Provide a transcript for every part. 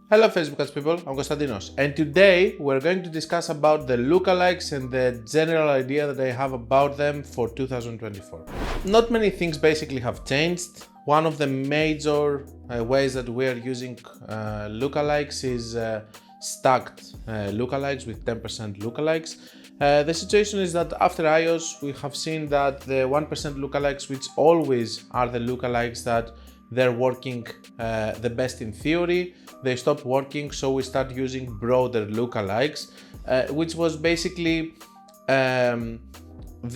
Hello Facebook ads people, I'm Konstantinos, and today we're going to discuss about the lookalikes and the general idea that I have about them for 2024. Not many things basically have changed. One of the major ways that we are using lookalikes is stacked lookalikes with 10% lookalikes. The situation is that after iOS we have seen that the 1% lookalikes, which always are the lookalikes that they're working the best in theory, they stopped working, so we start using broader lookalikes, which was basically the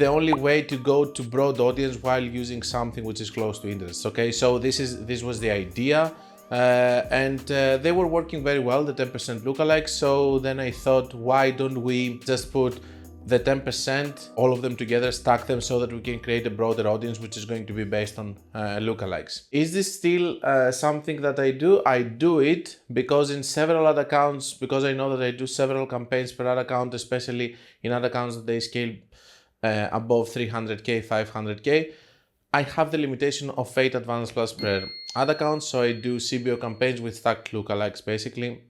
only way to go to broad audience while using something which is close to interest. Okay, so this was the idea, and they were working very well, the 10% lookalikes. So then I thought, why don't we just put the 10%, all of them together, stack them so that we can create a broader audience which is going to be based on lookalikes. Is this still something that I do? I do it because in several ad accounts, because I know that I do several campaigns per ad account, especially in ad accounts that they scale above 300k, 500k, I have the limitation of 8 advanced plus per ad account, so I do CBO campaigns with stacked lookalikes basically,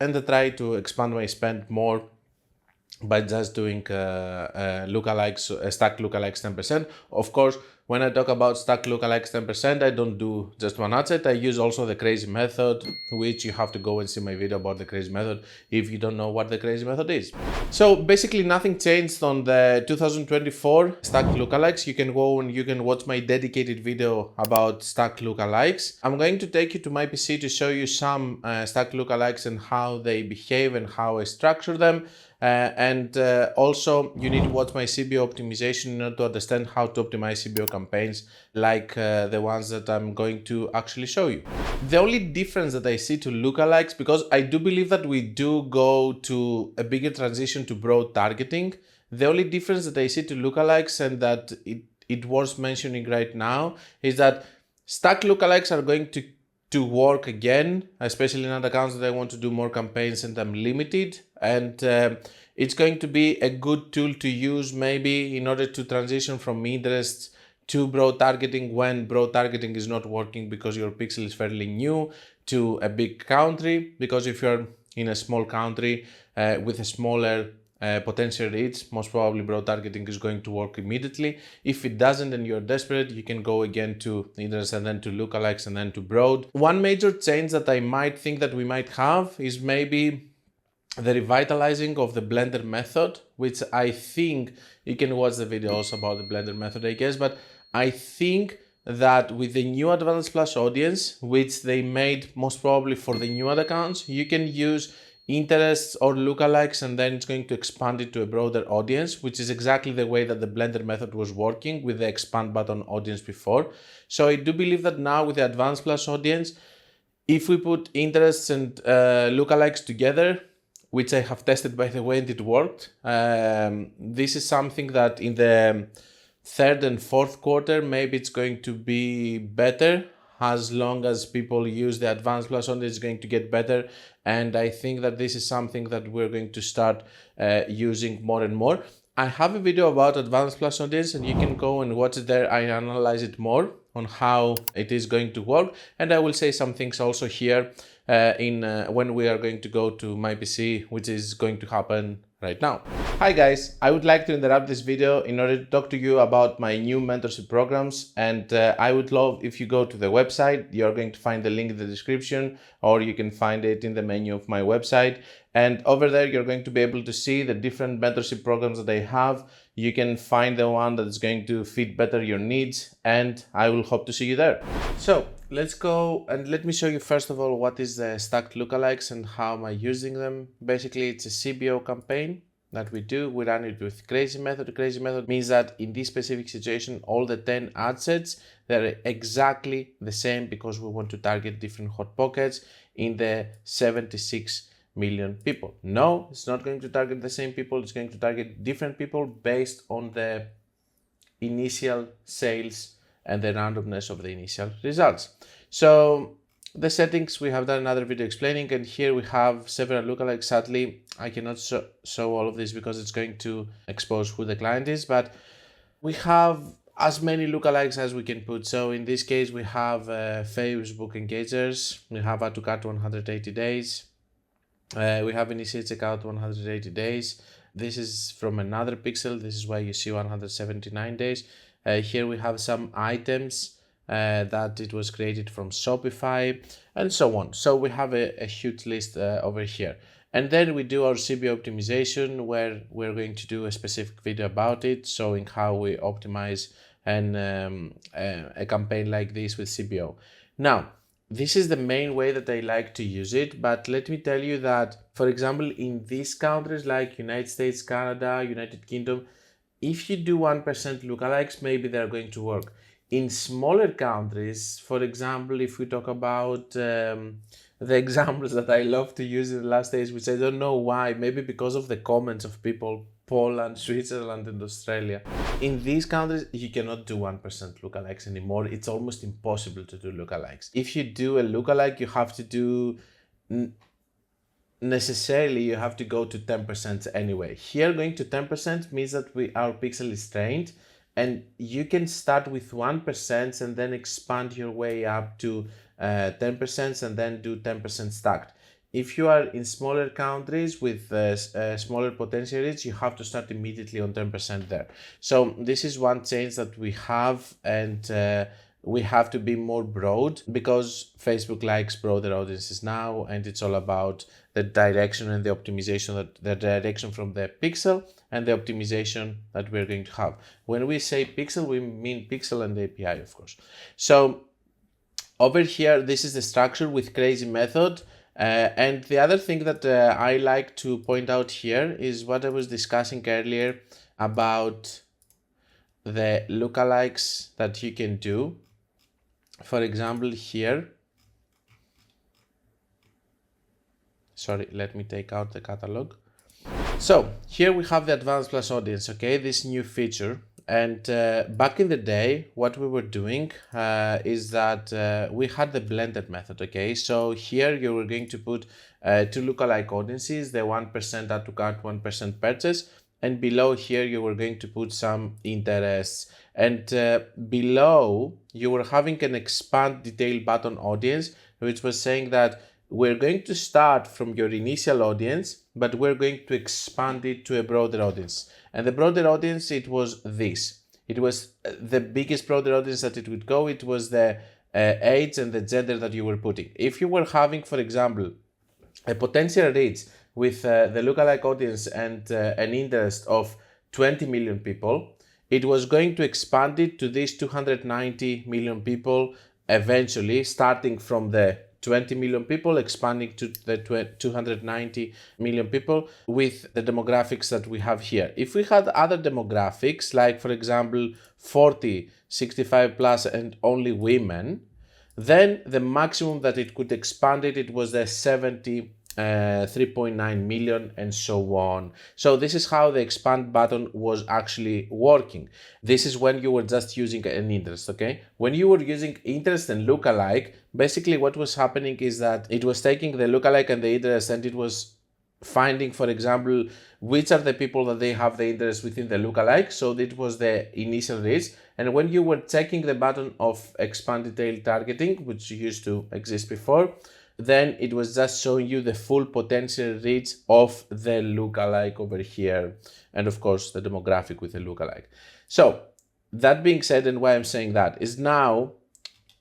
and I try to expand my spend more by just doing lookalikes, stacked lookalikes 10%. Of course, when I talk about stacked lookalikes 10%, I don't do just one ad set. I use also the crazy method, which you have to go and see my video about the crazy method if you don't know what the crazy method is. So basically nothing changed on the 2024 stacked lookalikes. You can go and you can watch my dedicated video about stacked lookalikes. I'm going to take you to my PC to show you some stacked lookalikes and how they behave and how I structure them. Also you need to watch my CBO optimization in order to understand how to optimize CBO campaigns like the ones that I'm going to actually show you. The only difference that I see to lookalikes, because I do believe that we do go to a bigger transition to broad targeting, the only difference that I see to lookalikes, and that it was mentioning right now, is that stacked lookalikes are going to work again, especially in other accounts that I want to do more campaigns and I'm limited, and it's going to be a good tool to use maybe in order to transition from interests to broad targeting when broad targeting is not working because your pixel is fairly new, to a big country, because if you're in a small country with a smaller potential reach, most probably broad targeting is going to work immediately. If it doesn't and you're desperate, you can go again to interest and then to lookalikes and then to broad. One major change that I might think that we might have is maybe the revitalizing of the blender method, which I think you can watch the video also about the blender method, I guess, but I think that with the new advanced plus audience, which they made most probably for the new ad accounts, you can use interests or lookalikes and then it's going to expand it to a broader audience, which is exactly the way that the blender method was working with the expand button audience before. So I do believe that now with the advanced plus audience, if we put interests and lookalikes together, which I have tested by the way and it worked, this is something that in the third and fourth quarter maybe it's going to be better. As long as people use the advanced plus audience, it's going to get better. And I think that this is something that we're going to start using more and more. I have a video about advanced plus audience and you can go and watch it there. I analyze it more on how it is going to work. And I will say some things also here when we are going to go to my PC, which is going to happen right now. Hi guys, I would like to interrupt this video in order to talk to you about my new mentorship programs, and I would love if you go to the website. You're going to find the link in the description, or you can find it in the menu of my website, and over there you're going to be able to see the different mentorship programs that I have. You can find the one that is going to fit better your needs, and I will hope to see you there. So let's go and let me show you first of all what is the stacked lookalikes and how am I using them. Basically it's a CBO campaign that we do. We run it with crazy method. Crazy method means that in this specific situation all the 10 ad sets, they're exactly the same because we want to target different hot pockets in the 76 million people. No, it's not going to target the same people. It's going to target different people based on the initial sales and the randomness of the initial results. So the settings, we have done another video explaining, and here we have several lookalikes. Sadly, I cannot show all of this because it's going to expose who the client is, but we have as many lookalikes as we can put. So in this case, we have Facebook engagers, we have add to cart 180 days, we have initiate checkout 180 days. This is from another pixel. This is why you see 179 days. Here we have some items that it was created from Shopify and so on. So we have a huge list over here. And then we do our CBO optimization, where we're going to do a specific video about it, showing how we optimize a campaign like this with CBO. Now, this is the main way that I like to use it, but let me tell you that, for example, in these countries like United States, Canada, United Kingdom, if you do 1% lookalikes, maybe they're going to work. In smaller countries, for example, if we talk about the examples that I love to use in the last days, which I don't know why, maybe because of the comments of people, Poland, Switzerland, and Australia. In these countries, you cannot do 1% lookalikes anymore. It's almost impossible to do lookalikes. If you do a lookalike, you have to do necessarily you have to go to 10% anyway. Here, going to 10% means that our pixel is trained, and you can start with 1% and then expand your way up to 10% and then do 10% stacked. If you are in smaller countries with smaller potential rates, you have to start immediately on 10% there. So this is one change that we have, and we have to be more broad because Facebook likes broader audiences now, and it's all about the direction and the optimization, the direction from the pixel and the optimization that we're going to have. When we say pixel, we mean pixel and the API, of course. So over here, this is the structure with crazy method. And the other thing that I like to point out here is what I was discussing earlier about the lookalikes that you can do. For example, here, sorry, let me take out the catalog. So here we have the advanced plus audience, okay, this new feature. And back in the day, what we were doing is that we had the blended method, okay? So here you were going to put two lookalike audiences, the 1% add to cart, 1% purchase, and below here you were going to put some interests. And below you were having an expand detail button audience, which was saying that we're going to start from your initial audience, but we're going to expand it to a broader audience. And the broader audience, it was this. It was the biggest broader audience that it would go. It was the age and the gender that you were putting. If you were having, for example, a potential reach with the lookalike audience and an interest of 20 million people, it was going to expand it to these 290 million people eventually, starting from the 20 million people, expanding to the 290 million people with the demographics that we have here. If we had other demographics, like for example 40, 65 plus and only women, then the maximum that it could expand it was the 3.9 million and so on. So this is how the expand button was actually working. This is when you were just using an interest, okay? When you were using interest and lookalike, basically what was happening is that it was taking the lookalike and the interest, and it was finding, for example, which are the people that they have the interest within the lookalike. So that was the initial reach. And when you were checking the button of expand detail targeting, which used to exist before, then it was just showing you the full potential reach of the lookalike over here. And of course, the demographic with the lookalike. So that being said, and why I'm saying that is now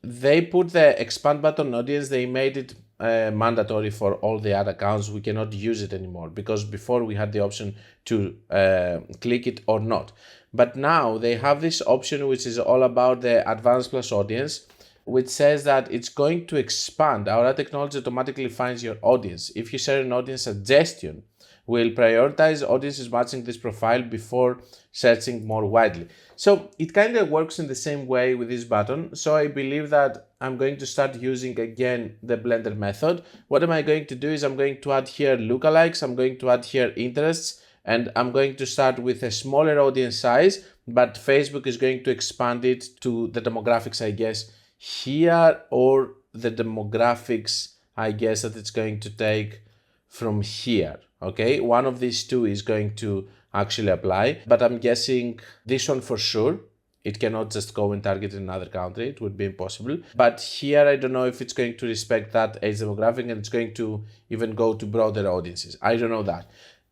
they put the expand button audience, they made it mandatory for all the ad accounts. We cannot use it anymore because before we had the option to click it or not. But now they have this option, which is all about the advanced plus audience, which says that it's going to expand. Our ad technology automatically finds your audience. If you share an audience suggestion, we'll prioritize audiences matching this profile before searching more widely. So it kind of works in the same way with this button. So I believe that I'm going to start using again the blended method. What am I going to do is I'm going to add here lookalikes, I'm going to add here interests, and I'm going to start with a smaller audience size, but Facebook is going to expand it to the demographics, I guess, here, or the demographics, I guess, that it's going to take from here. Okay, one of these two is going to actually apply, but I'm guessing this one for sure it cannot just go and target in another country. It would be impossible. But here, I don't know if it's going to respect that age demographic and it's going to even go to broader audiences. I don't know that.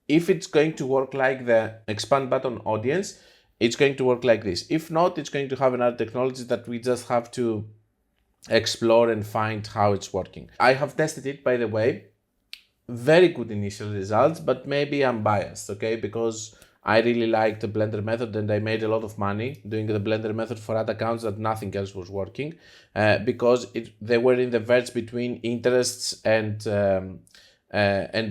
If it's going to work like the expand button audience, it's going to work like this. If not, it's going to have another technology that we just have to explore and find how it's working. I have tested it, by the way. Very good initial results, but maybe I'm biased, okay? Because I really liked the Blender method and I made a lot of money doing the Blender method for ad accounts that nothing else was working because they were in the verge between interests and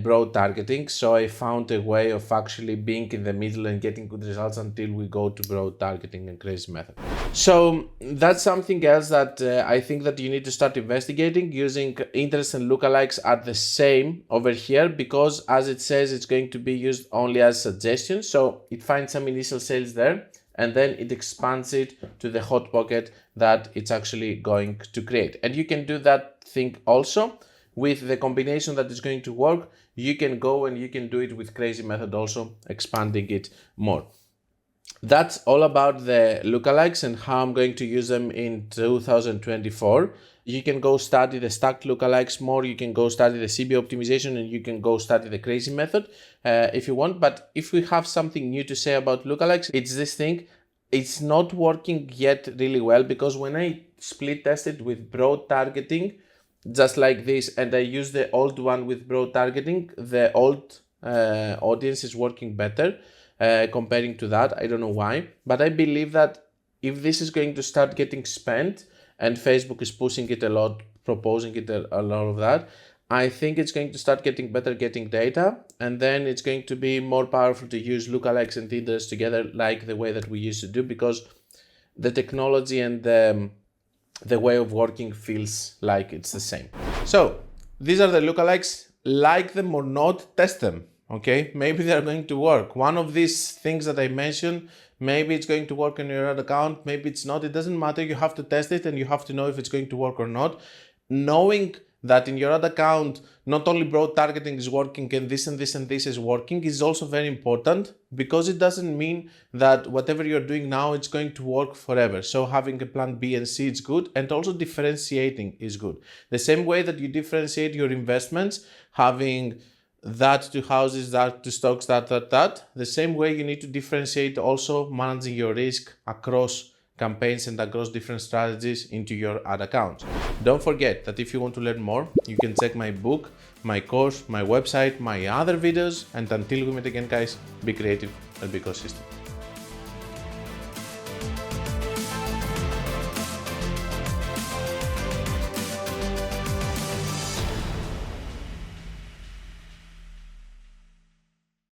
broad targeting. So I found a way of actually being in the middle and getting good results until we go to broad targeting and crazy method. So that's something else that I think that you need to start investigating. Using interests and lookalikes are the same over here because, as it says, it's going to be used only as suggestions. So it finds some initial sales there and then it expands it to the hot pocket that it's actually going to create. And you can do that thing also with the combination that is going to work. You can go and you can do it with crazy method also, expanding it more. That's all about the lookalikes and how I'm going to use them in 2024. You can go study the stacked lookalikes more. You can go study the CB optimization and you can go study the crazy method if you want. But if we have something new to say about lookalikes, it's this thing. It's not working yet really well because when I split tested with broad targeting, just like this, and I use the old one with broad targeting, the old audience is working better comparing to that. I don't know why, but I believe that if this is going to start getting spent and Facebook is pushing it a lot, proposing it a lot of that, I think it's going to start getting better, getting data, and then it's going to be more powerful to use lookalikes and interests together like the way that we used to do, because the technology and the way of working feels like it's the same. So these are the lookalikes. Like them or not, test them, okay? Maybe they're going to work. One of these things that I mentioned, maybe it's going to work in your ad account, maybe it's not. It doesn't matter. You have to test it and you have to know if it's going to work or not. Knowing that in your ad account, not only broad targeting is working and this and this and this is working is also very important, because it doesn't mean that whatever you're doing now, it's going to work forever. So having a plan B and C is good, and also differentiating is good. The same way that you differentiate your investments, having that to houses, that to stocks, that, the same way you need to differentiate also managing your risk across campaigns and across different strategies into your ad account. Don't forget that if you want to learn more, you can check my book, my course, my website, my other videos, and until we meet again, guys, be creative and be consistent.